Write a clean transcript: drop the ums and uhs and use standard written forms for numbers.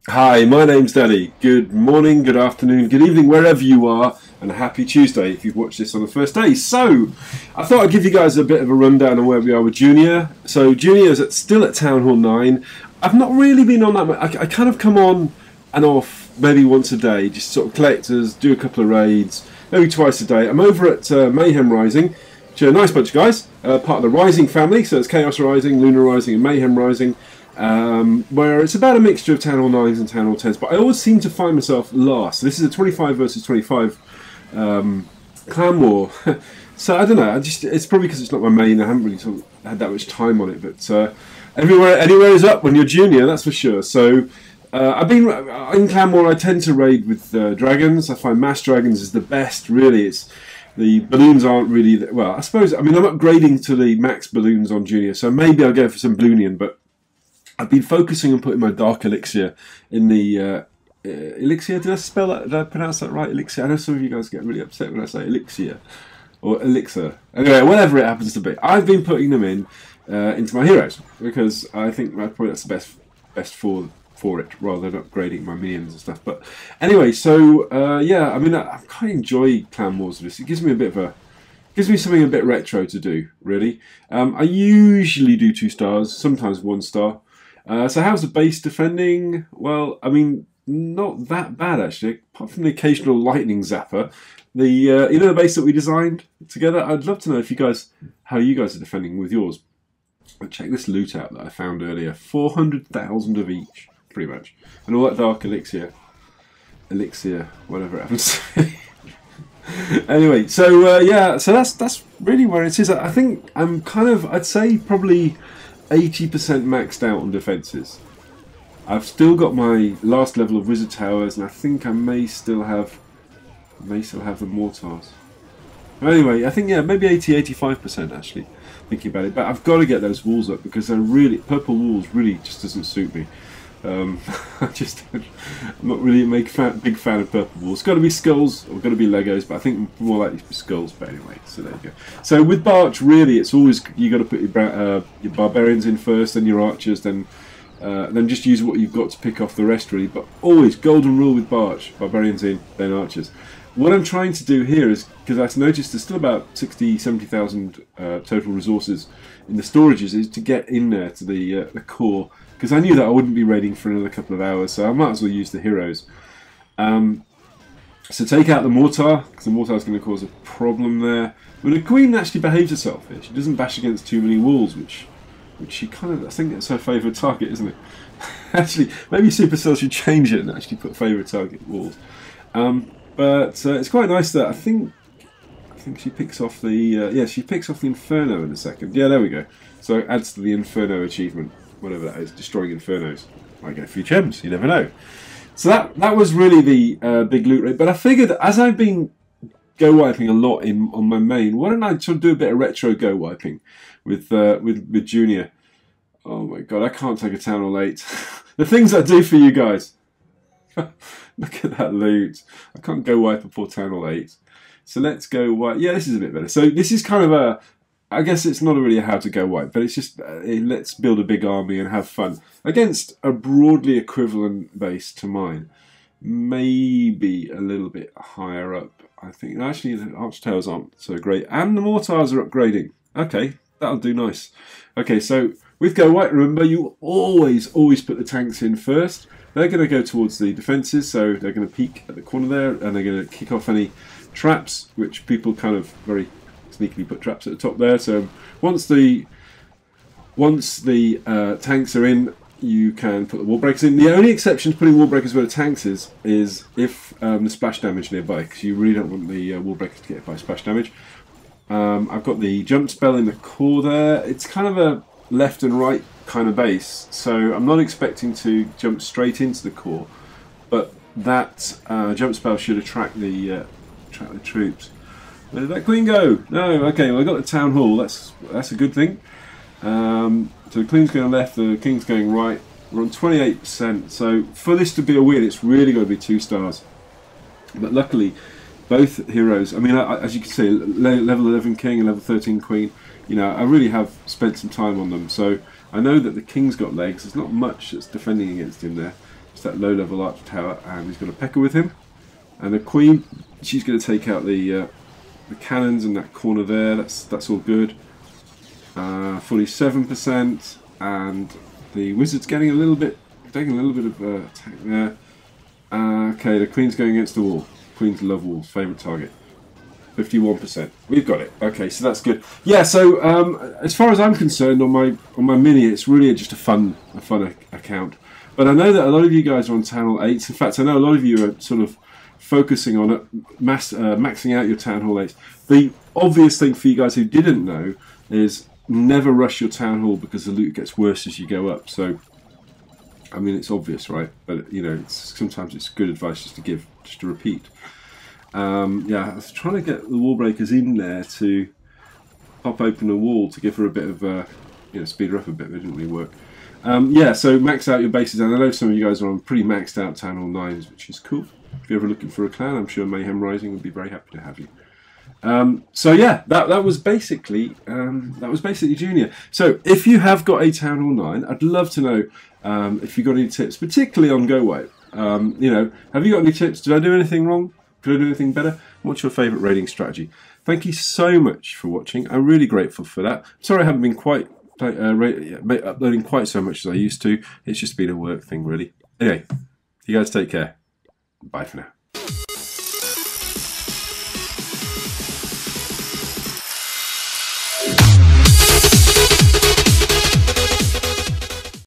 Hi, my name's Danny. Good morning, good afternoon, good evening, wherever you are, and a happy Tuesday if you've watched this on the first day. So, I thought I'd give you guys a bit of a rundown on where we are with Junior. So, Junior is still at Town Hall 9. I've not really been on that much. I kind of come on and off maybe once a day, just sort of collectors, do a couple of raids, maybe twice a day. I'm over at Mayhem Rising, which are a nice bunch of guys, part of the Rising family, so it's Chaos Rising, Lunar Rising, and Mayhem Rising. Where it's about a mixture of Town Hall 9s and Town Hall 10s, but I always seem to find myself last. This is a 25 versus 25 clan war, so I don't know. It's probably because it's not my main. I haven't really sort of had that much time on it, but anywhere is up when you're junior, that's for sure. So I've been in clan war. I tend to raid with dragons. I find mass dragons is the best. Really, it's the balloons aren't really well. I suppose I'm upgrading to the max balloons on junior, so maybe I'll go for some Bloonian, but I've been focusing on putting my dark elixir in the elixir. Did I spell that? Did I pronounce that right? Elixir. I know some of you guys get really upset when I say elixir or elixir. Anyway, whatever it happens to be, I've been putting them in into my heroes because I think probably that's the best for it, rather than upgrading my minions and stuff. But anyway, so yeah, I mean, I kind of enjoy Clan Wars. This it gives me a bit of a. Gives me something a bit retro to do, really. I usually do 2 stars, sometimes 1 star. So how's the base defending? Well, I mean, not that bad actually, apart from the occasional lightning zapper. The you know, the base that we designed together. I'd love to know if how you guys are defending with yours. But check this loot out that I found earlier. 400,000 of each, pretty much, and all that dark elixir, whatever it happens to be. Anyway, so yeah, so that's really where it is. I think I'm I'd say probably 80% maxed out on defences. I've still got my last level of wizard towers, and I think I may still have the mortars. But anyway, I think, yeah, maybe 80-85% actually, thinking about it. But I've got to get those walls up because purple walls really just doesn't suit me. I'm not really a big fan of purple walls. It's got to be skulls or got to be Legos, but I think more likely to be skulls. But anyway, so there you go. So with Barch, really, it's always you got to put your Barbarians in first, then your archers, then just use what you've got to pick off the rest, really. But always golden rule with Barch: Barbarians in, then archers. What I'm trying to do here is, because I've noticed there's still about 70,000 total resources in the storages, is to get in there to the core. Because I knew that I wouldn't be raiding for another couple of hours, so I might as well use the heroes. So take out the mortar, because the mortar is going to cause a problem there. But the queen actually behaves herself here. She doesn't bash against too many walls, which she I think it's her favourite target, isn't it? Actually, maybe Supercell should change it and actually put favourite target walls. But it's quite nice that I think she picks off the she picks off the Inferno in a second. Yeah, there we go. So it adds to the Inferno achievement. Whatever that is, destroying infernos. Might get a few gems, you never know. So that was really the big loot raid. But I figured as I've been GoWiping a lot on my main, why don't I sort of do a bit of retro GoWiping with Junior? Oh my god, I can't take a Town Hall 8. The things I do for you guys. Look at that loot. I can't GoWipe before Town Hall 8. So let's go wipe. Yeah, this is a bit better. So this is kind of I guess it's not really a how to go wipe, but it's just let's build a big army and have fun against a broadly equivalent base to mine. Maybe a little bit higher up, I think. Actually, the arch towers aren't so great, and the mortars are upgrading. Okay, that'll do nice. Okay, so with go white, remember you always put the tanks in first. They're going to go towards the defences, so they're going to peek at the corner there, and they're going to kick off any traps, which people kind of very sneakily put traps at the top there. So once the tanks are in, you can put the wall breakers in. The only exception to putting wall breakers where the tanks is if the splash damage nearby, because you really don't want the wall breakers to get hit by splash damage. I've got the jump spell in the core there. It's kind of a left and right kind of base, so I'm not expecting to jump straight into the core, but that jump spell should attract the troops. Where did that queen go? No, okay, well I got the town hall. That's a good thing. So the queen's going left, the king's going right. We're on 28%. So for this to be a win, it's really got to be 2 stars. But luckily, both heroes. I mean, as you can see, level 11 king and level 13 queen. You know, I really have spent some time on them. So I know that the king's got legs. There's not much that's defending against him there. It's that low-level archer tower, and he's got a P.E.K.K.A with him. And the queen, she's going to take out the cannons in that corner there. That's all good. 47%, and the wizard's getting a little bit, taking a little bit of attack there. Okay, the queen's going against the wall. Queens love walls. Favourite target. 51%. We've got it. Okay, so that's good. Yeah. So as far as I'm concerned, on my mini, it's really just a fun account. But I know that a lot of you guys are on Town Hall 8s. In fact, I know a lot of you are sort of focusing on it, maxing out your Town Hall 8s. The obvious thing for you guys who didn't know is never rush your Town Hall, because the loot gets worse as you go up. So, I mean, it's obvious, right? But you know, sometimes it's good advice just to repeat. Yeah, I was trying to get the wall breakers in there to pop open a wall to give her a bit of, you know, speed her up a bit, but it didn't really work. Yeah, so max out your bases, and I know some of you guys are on pretty maxed out Town Hall 9s, which is cool. If you're ever looking for a clan, I'm sure Mayhem Rising would be very happy to have you. So yeah, that was basically Junior. So if you have got a Town Hall 9, I'd love to know if you've got any tips, particularly on GoWiPe. You know, have you got any tips? Did I do anything wrong? Could I do anything better? What's your favourite raiding strategy? Thank you so much for watching. I'm really grateful for that. Sorry I haven't been quite uploading quite so much as I used to. It's just been a work thing, really. Anyway, you guys take care. Bye for now.